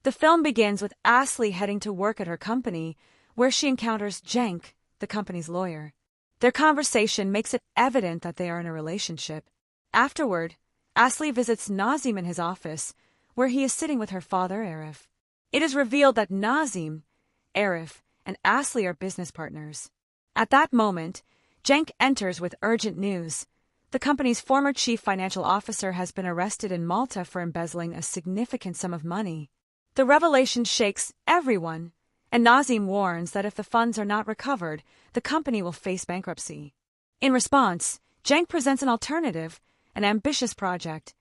The film begins with Ashley heading to work at her company, where she encounters Cenk, the company's lawyer. Their conversation makes it evident that they are in a relationship. Afterward, Ashley visits Nazim in his office, where he is sitting with her father, Arif. It is revealed that Nazim, Arif, and Ashley are business partners. At that moment, Cenk enters with urgent news. The company's former chief financial officer has been arrested in Malta for embezzling a significant sum of money. The revelation shakes everyone, and Nazim warns that if the funds are not recovered, the company will face bankruptcy. In response, Cenk presents an alternative, an ambitious project,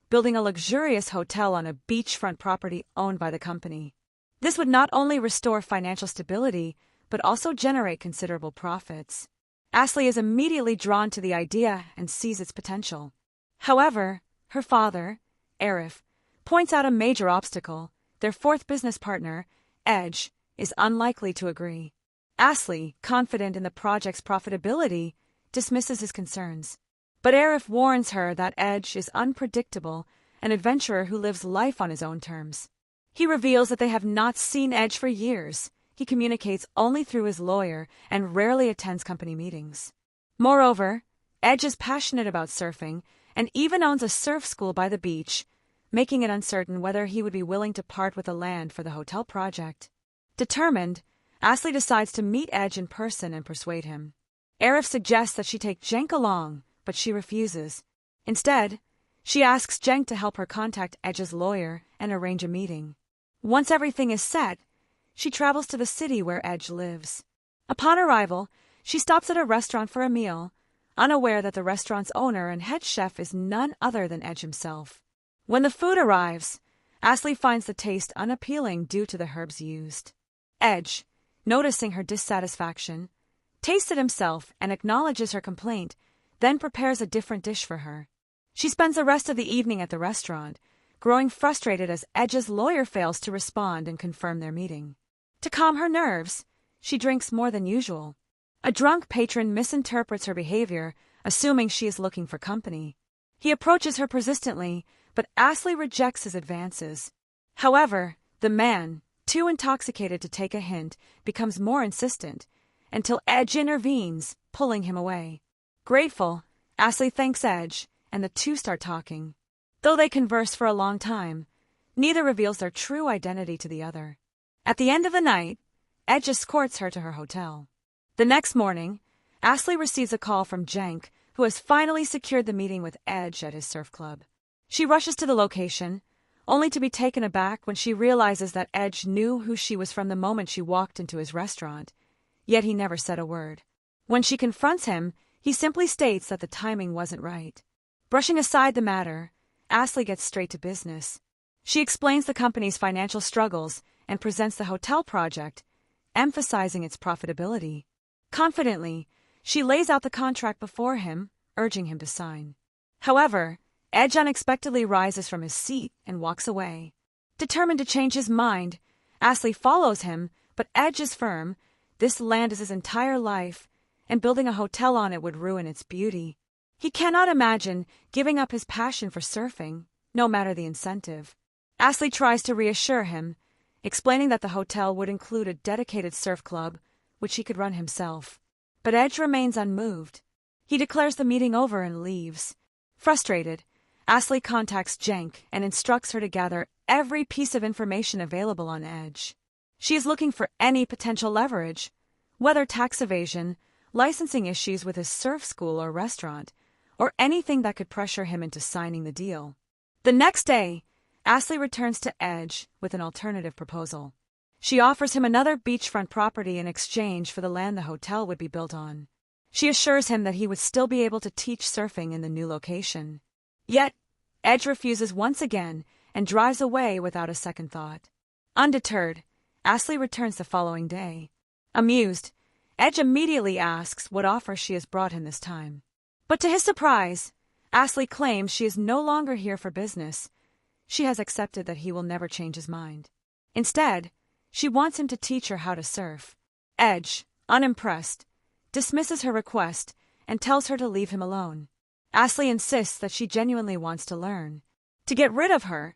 building a luxurious hotel on a beachfront property owned by the company. This would not only restore financial stability, but also generate considerable profits. Ashley is immediately drawn to the idea and sees its potential. However, her father, Arif, points out a major obstacle. Their fourth business partner, Edge, is unlikely to agree. Ashley, confident in the project's profitability, dismisses his concerns. But Arif warns her that Edge is unpredictable, an adventurer who lives life on his own terms. He reveals that they have not seen Edge for years. He communicates only through his lawyer and rarely attends company meetings. Moreover, Edge is passionate about surfing and even owns a surf school by the beach, making it uncertain whether he would be willing to part with the land for the hotel project. Determined, Ashley decides to meet Edge in person and persuade him. Arif suggests that she take Cenk along, but she refuses. Instead, she asks Cenk to help her contact Edge's lawyer and arrange a meeting. Once everything is set, she travels to the city where Edge lives. Upon arrival, she stops at a restaurant for a meal, unaware that the restaurant's owner and head chef is none other than Edge himself. When the food arrives, Ashley finds the taste unappealing due to the herbs used. Edge, noticing her dissatisfaction, tastes it himself and acknowledges her complaint, then prepares a different dish for her. She spends the rest of the evening at the restaurant, growing frustrated as Edge's lawyer fails to respond and confirm their meeting. To calm her nerves, she drinks more than usual. A drunk patron misinterprets her behavior, assuming she is looking for company. He approaches her persistently, but Ashley rejects his advances. However, the man, too intoxicated to take a hint, becomes more insistent, until Edge intervenes, pulling him away. Grateful, Ashley thanks Edge, and the two start talking. Though they converse for a long time, neither reveals their true identity to the other. At the end of the night, Edge escorts her to her hotel. The next morning, Ashley receives a call from Cenk, who has finally secured the meeting with Edge at his surf club. She rushes to the location, only to be taken aback when she realizes that Edge knew who she was from the moment she walked into his restaurant, yet he never said a word. When she confronts him, he simply states that the timing wasn't right. Brushing aside the matter, Ashley gets straight to business. She explains the company's financial struggles and presents the hotel project, emphasizing its profitability. Confidently, she lays out the contract before him, urging him to sign. However, Edge unexpectedly rises from his seat and walks away. Determined to change his mind, Ashley follows him, but Edge is firm. This land is his entire life, and building a hotel on it would ruin its beauty. He cannot imagine giving up his passion for surfing, no matter the incentive. Ashley tries to reassure him, explaining that the hotel would include a dedicated surf club, which he could run himself. But Edge remains unmoved. He declares the meeting over and leaves. Frustrated, Ashley contacts Cenk and instructs her to gather every piece of information available on Edge. She is looking for any potential leverage, whether tax evasion, licensing issues with his surf school or restaurant, or anything that could pressure him into signing the deal. The next day, Ashley returns to Edge with an alternative proposal. She offers him another beachfront property in exchange for the land the hotel would be built on. She assures him that he would still be able to teach surfing in the new location. Yet, Edge refuses once again and drives away without a second thought. Undeterred, Ashley returns the following day. Amused, Edge immediately asks what offer she has brought him this time. But to his surprise, Ashley claims she is no longer here for business. She has accepted that he will never change his mind. Instead, she wants him to teach her how to surf. Edge, unimpressed, dismisses her request and tells her to leave him alone. Ashley insists that she genuinely wants to learn. To get rid of her,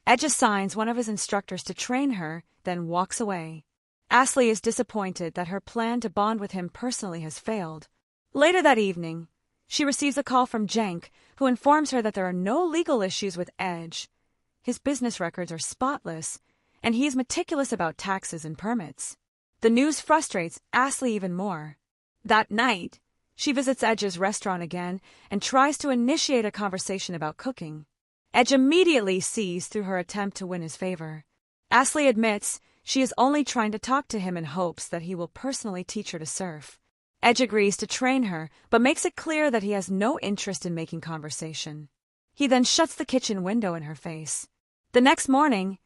Edge assigns one of his instructors to train her, then walks away. Ashley is disappointed that her plan to bond with him personally has failed. Later that evening, she receives a call from Cenk, who informs her that there are no legal issues with Edge. His business records are spotless, and he is meticulous about taxes and permits. The news frustrates Ashley even more. That night, she visits Edge's restaurant again and tries to initiate a conversation about cooking. Edge immediately sees through her attempt to win his favor. Ashley admits she is only trying to talk to him in hopes that he will personally teach her to surf. Edge agrees to train her, but makes it clear that he has no interest in making conversation. He then shuts the kitchen window in her face. The next morning,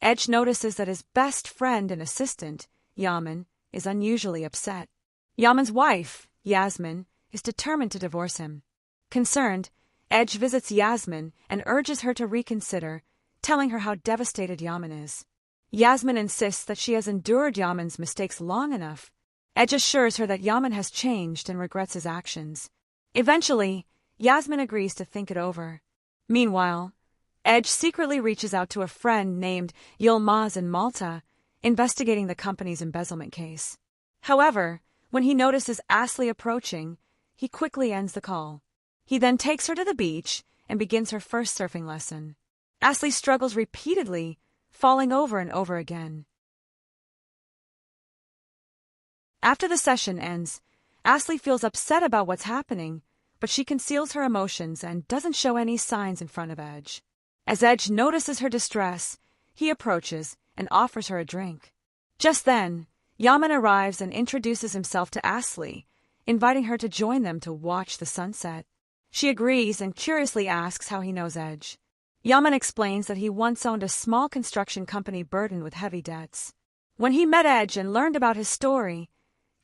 Edge notices that his best friend and assistant, Yaman, is unusually upset. Yaman's wife, Yasmin, is determined to divorce him. Concerned, Edge visits Yasmin and urges her to reconsider, telling her how devastated Yaman is. Yasmin insists that she has endured Yaman's mistakes long enough. Edge assures her that Yaman has changed and regrets his actions. Eventually, Yasmin agrees to think it over. Meanwhile, Edge secretly reaches out to a friend named Yilmaz in Malta, investigating the company's embezzlement case. However, when he notices Ashley approaching, he quickly ends the call. He then takes her to the beach and begins her first surfing lesson. Ashley struggles repeatedly, falling over and over again. After the session ends, Ashley feels upset about what's happening, but she conceals her emotions and doesn't show any signs in front of Edge. As Edge notices her distress, he approaches and offers her a drink. Just then, Yaman arrives and introduces himself to Ashley, inviting her to join them to watch the sunset. She agrees and curiously asks how he knows Edge. Yaman explains that he once owned a small construction company burdened with heavy debts. When he met Edge and learned about his story,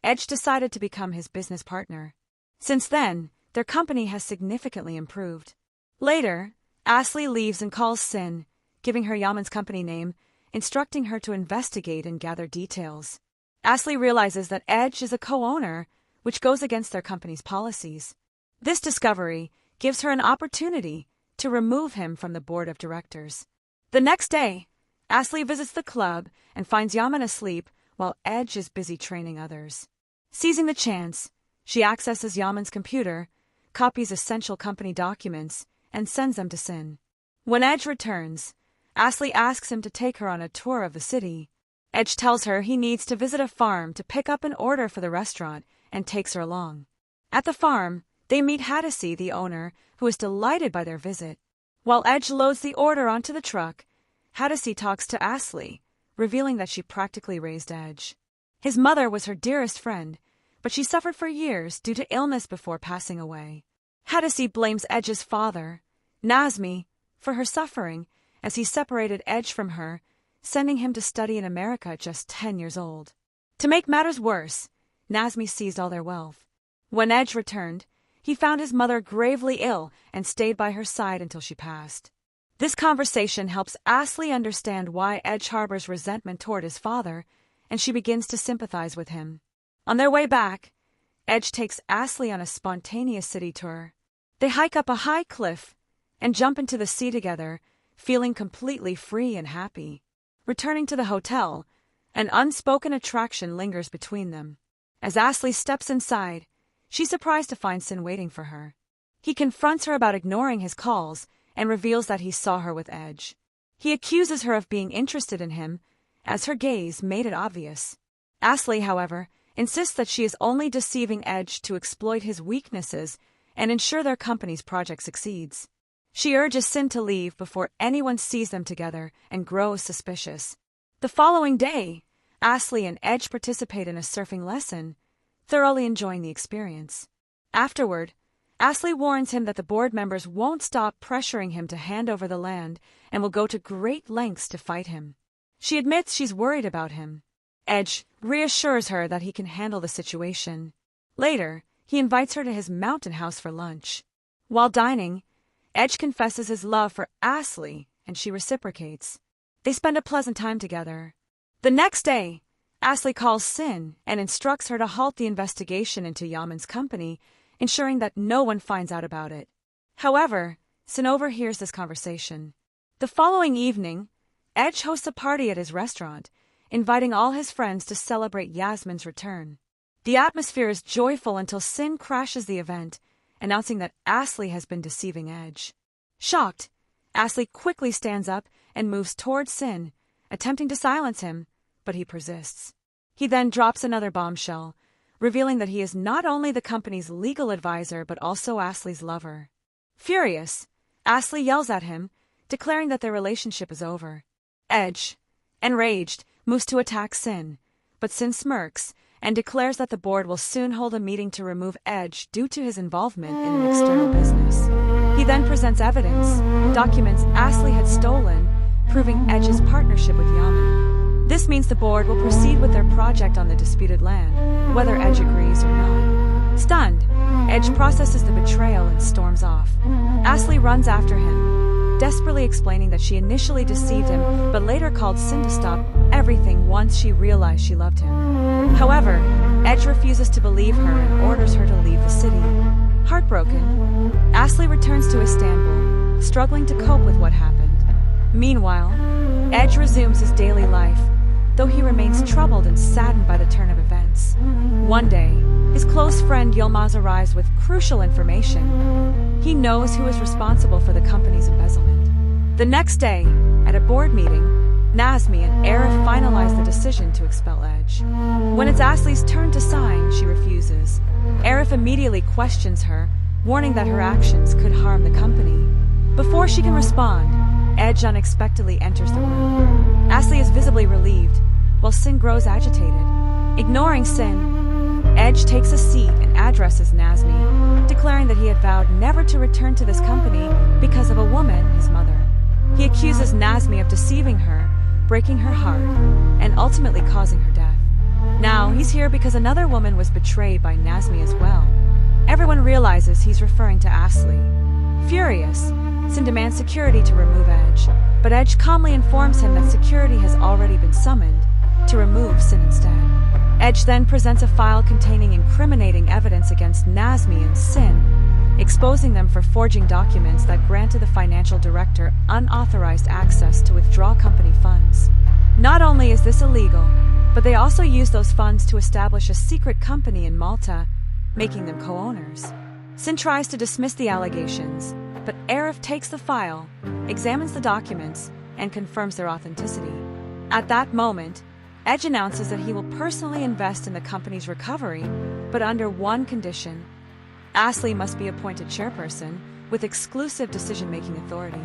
Edge decided to become his business partner. Since then, their company has significantly improved. Later, Ashley leaves and calls Sin, giving her Yaman's company name, instructing her to investigate and gather details. Ashley realizes that Edge is a co-owner, which goes against their company's policies. This discovery gives her an opportunity to remove him from the board of directors. The next day, Ashley visits the club and finds Yaman asleep while Edge is busy training others. Seizing the chance, she accesses Yaman's computer, copies essential company documents, and sends them to Sin. When Edge returns, Ashley asks him to take her on a tour of the city. Edge tells her he needs to visit a farm to pick up an order for the restaurant and takes her along. At the farm, they meet Hadisi, the owner, who is delighted by their visit. While Edge loads the order onto the truck, Hadisi talks to Ashley, revealing that she practically raised Edge. His mother was her dearest friend, but she suffered for years due to illness before passing away. Hadisi blames Edge's father, Nazmi, for her suffering, as he separated Edge from her, sending him to study in America at just 10 years old. To make matters worse, Nazmi seized all their wealth. When Edge returned, he found his mother gravely ill and stayed by her side until she passed. This conversation helps Ashley understand why Edge harbors resentment toward his father, and she begins to sympathize with him. On their way back, Edge takes Ashley on a spontaneous city tour. They hike up a high cliff and jump into the sea together, feeling completely free and happy. Returning to the hotel, an unspoken attraction lingers between them. As Ashley steps inside, she's surprised to find Sin waiting for her. He confronts her about ignoring his calls and reveals that he saw her with Edge. He accuses her of being interested in him, as her gaze made it obvious. Ashley, however, insists that she is only deceiving Edge to exploit his weaknesses and ensure their company's project succeeds. She urges Sin to leave before anyone sees them together and grows suspicious. The following day, Ashley and Edge participate in a surfing lesson, thoroughly enjoying the experience. Afterward, Ashley warns him that the board members won't stop pressuring him to hand over the land and will go to great lengths to fight him. She admits she's worried about him. Edge reassures her that he can handle the situation. Later, he invites her to his mountain house for lunch. While dining, Edge confesses his love for Ashley, and she reciprocates. They spend a pleasant time together. The next day, Ashley calls Sin and instructs her to halt the investigation into Yaman's company, ensuring that no one finds out about it. However, Sin overhears this conversation. The following evening, Edge hosts a party at his restaurant, inviting all his friends to celebrate Yasmin's return. The atmosphere is joyful until Sin crashes the event, announcing that Ashley has been deceiving Edge. Shocked, Ashley quickly stands up and moves towards Sin, attempting to silence him, but he persists. He then drops another bombshell, revealing that he is not only the company's legal advisor but also Ashley's lover. Furious, Ashley yells at him, declaring that their relationship is over. Edge, enraged, moves to attack Sin, but Sin smirks and declares that the board will soon hold a meeting to remove Edge due to his involvement in an external business. He then presents evidence, documents Ashley had stolen, proving Edge's partnership with Yaman. This means the board will proceed with their project on the disputed land, whether Edge agrees or not. Stunned, Edge processes the betrayal and storms off. Ashley runs after him, desperately explaining that she initially deceived him but later called Sin to stop everything once she realized she loved him. However, Edge refuses to believe her and orders her to leave the city. Heartbroken, Ashley returns to Istanbul, struggling to cope with what happened. Meanwhile, Edge resumes his daily life, though he remains troubled and saddened by the turn of events. One day, his close friend Yilmaz arrives with crucial information. He knows who is responsible for the company's embezzlement. The next day, at a board meeting, Nazmi and Arif finalize the decision to expel Edge. When it's Ashley's turn to sign, she refuses. Arif immediately questions her, warning that her actions could harm the company. Before she can respond, Edge unexpectedly enters the room. Ashley is visibly relieved, while Sin grows agitated. Ignoring Sin, Edge takes a seat and addresses Nazmi, declaring that he had vowed never to return to this company because of a woman, his mother. He accuses Nazmi of deceiving her, breaking her heart, and ultimately causing her death. Now, he's here because another woman was betrayed by Nazmi as well. Everyone realizes he's referring to Ashley. Furious, Sin demands security to remove Edge, but Edge calmly informs him that security has already been summoned to remove Sin instead. Edge then presents a file containing incriminating evidence against Nazmi and Sin, exposing them for forging documents that granted the financial director unauthorized access to withdraw company funds. Not only is this illegal, but they also used those funds to establish a secret company in Malta, making them co-owners. Sin tries to dismiss the allegations, but Arif takes the file, examines the documents, and confirms their authenticity. At that moment, Edge announces that he will personally invest in the company's recovery, but under one condition: Ashley must be appointed chairperson with exclusive decision-making authority.